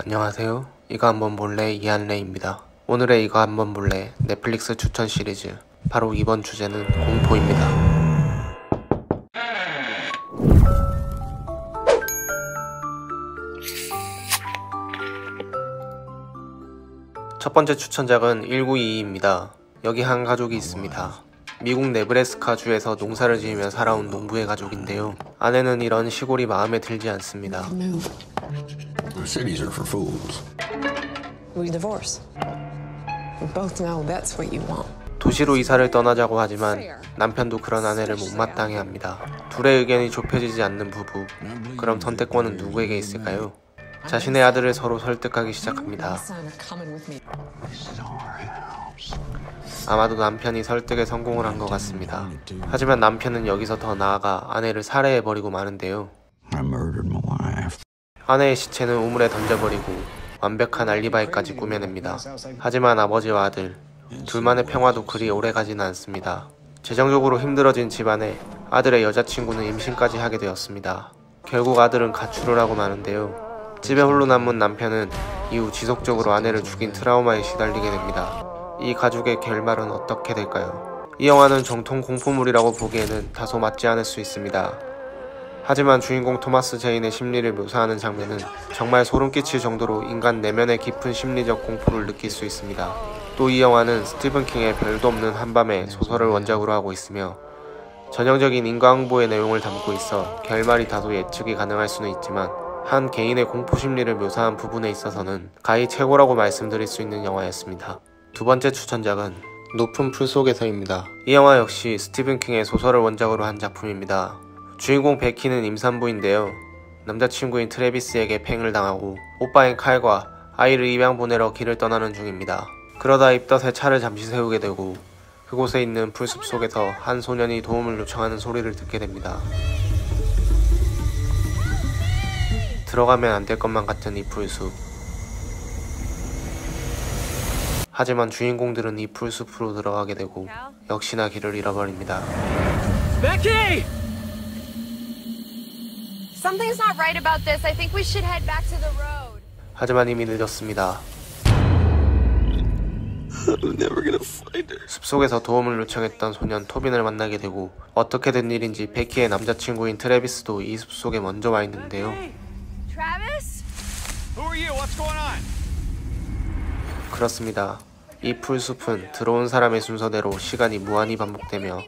안녕하세요. 이거 한번 볼래 이한래입니다. 오늘의 이거 한번 볼래 넷플릭스 추천 시리즈, 바로 이번 주제는 공포입니다. 첫 번째 추천작은 1922입니다. 여기 한 가족이 있습니다. 미국 네브래스카 주에서 농사를 지으며 살아온 농부의 가족인데요. 아내는 이런 시골이 마음에 들지 않습니다. Cities are for fools. We divorce. We both know that's what you want. 도시로 이사를 떠나자고 하지만 남편도 그런 아내를 못마땅해 합니다. 둘의 의견이 좁혀지지 않는 부부. 그럼 선택권은 누구에게 있을까요? 자신의 아들을 서로 설득하기 시작합니다. 아마도 남편이 설득에 성공을 한 것 같습니다. 하지만 남편은 여기서 더 나아가 아내를 살해해버리고 마는데요. I murdered my wife. 아내의 시체는 우물에 던져버리고 완벽한 알리바이까지 꾸며냅니다. 하지만 아버지와 아들, 둘만의 평화도 그리 오래가지는 않습니다. 재정적으로 힘들어진 집안에 아들의 여자친구는 임신까지 하게 되었습니다. 결국 아들은 가출을 하고 마는데요. 집에 홀로 남은 남편은 이후 지속적으로 아내를 죽인 트라우마에 시달리게 됩니다. 이 가족의 결말은 어떻게 될까요? 이 영화는 정통 공포물이라고 보기에는 다소 맞지 않을 수 있습니다. 하지만 주인공 토마스 제인의 심리를 묘사하는 장면은 정말 소름 끼칠 정도로 인간 내면의 깊은 심리적 공포를 느낄 수 있습니다. 또 이 영화는 스티븐 킹의 별도 없는 한밤의 소설을 원작으로 하고 있으며 전형적인 인과응보의 내용을 담고 있어 결말이 다소 예측이 가능할 수는 있지만 한 개인의 공포 심리를 묘사한 부분에 있어서는 가히 최고라고 말씀드릴 수 있는 영화였습니다. 두 번째 추천작은 높은 풀 속에서입니다. 이 영화 역시 스티븐 킹의 소설을 원작으로 한 작품입니다. 주인공 베키는 임산부인데요. 남자친구인 트래비스에게 팽을 당하고 오빠인 칼과 아이를 입양 보내러 길을 떠나는 중입니다. 그러다 입덧에 차를 잠시 세우게 되고 그곳에 있는 풀숲 속에서 한 소년이 도움을 요청하는 소리를 듣게 됩니다. 들어가면 안 될 것만 같은 이 풀숲. 하지만 주인공들은 이 풀숲으로 들어가게 되고 역시나 길을 잃어버립니다. Becky! Something's not right about this. I think we should head back to the road. 하지만 이미 늦었습니다. I'm never gonna find her. 숲속에서 도움을 요청했던 소년 토빈을 만나게 되고 어떻게 된 일인지 베키의 남자친구인 트래비스도 이 숲속에 먼저 와 있는데요. Travis? Who are you? What's going on? 그렇습니다. 이 풀숲은 들어온 사람의 순서대로 시간이 무한히 반복되며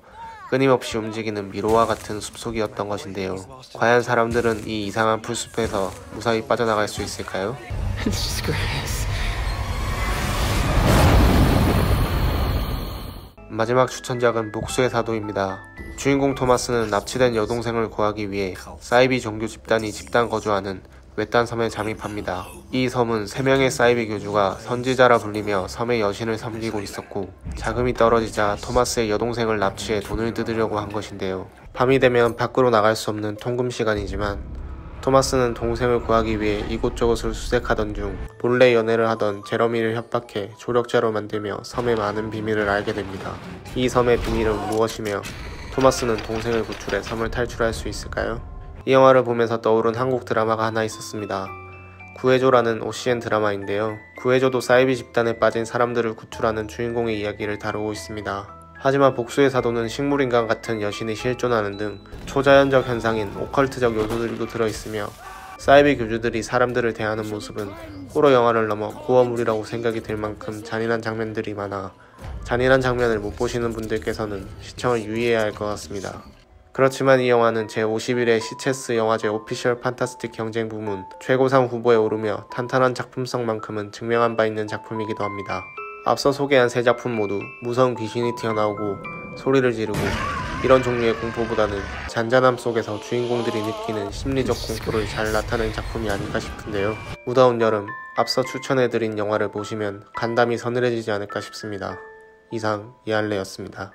끊임없이 움직이는 미로와 같은 숲속이었던 것인데요. 과연 사람들은 이 이상한 풀숲에서 무사히 빠져나갈 수 있을까요? 마지막 추천작은 목수의 사도입니다. 주인공 토마스는 납치된 여동생을 구하기 위해 사이비 종교 집단이 집단 거주하는 외딴 섬에 잠입합니다. 이 섬은 3명의 사이비 교주가 선지자라 불리며 섬의 여신을 섬기고 있었고 자금이 떨어지자 토마스의 여동생을 납치해 돈을 뜯으려고 한 것인데요. 밤이 되면 밖으로 나갈 수 없는 통금 시간이지만 토마스는 동생을 구하기 위해 이곳저곳을 수색하던 중 몰래 연애를 하던 제러미를 협박해 조력자로 만들며 섬의 많은 비밀을 알게 됩니다. 이 섬의 비밀은 무엇이며 토마스는 동생을 구출해 섬을 탈출할 수 있을까요? 이 영화를 보면서 떠오른 한국 드라마가 하나 있었습니다. 구해줘라는 OCN 드라마인데요. 구해줘도 사이비 집단에 빠진 사람들을 구출하는 주인공의 이야기를 다루고 있습니다. 하지만 복수의 사도는 식물인간 같은 여신이 실존하는 등 초자연적 현상인 오컬트적 요소들도 들어있으며 사이비 교주들이 사람들을 대하는 모습은 호러 영화를 넘어 고어물이라고 생각이 들 만큼 잔인한 장면들이 많아 잔인한 장면을 못 보시는 분들께서는 시청을 유의해야 할 것 같습니다. 그렇지만 이 영화는 제51회 시체스 영화제 오피셜 판타스틱 경쟁 부문 최고상 후보에 오르며 탄탄한 작품성만큼은 증명한 바 있는 작품이기도 합니다. 앞서 소개한 세 작품 모두 무서운 귀신이 튀어나오고 소리를 지르고 이런 종류의 공포보다는 잔잔함 속에서 주인공들이 느끼는 심리적 공포를 잘 나타낸 작품이 아닐까 싶은데요. 무더운 여름, 앞서 추천해드린 영화를 보시면 간담이 서늘해지지 않을까 싶습니다. 이상 이한래였습니다.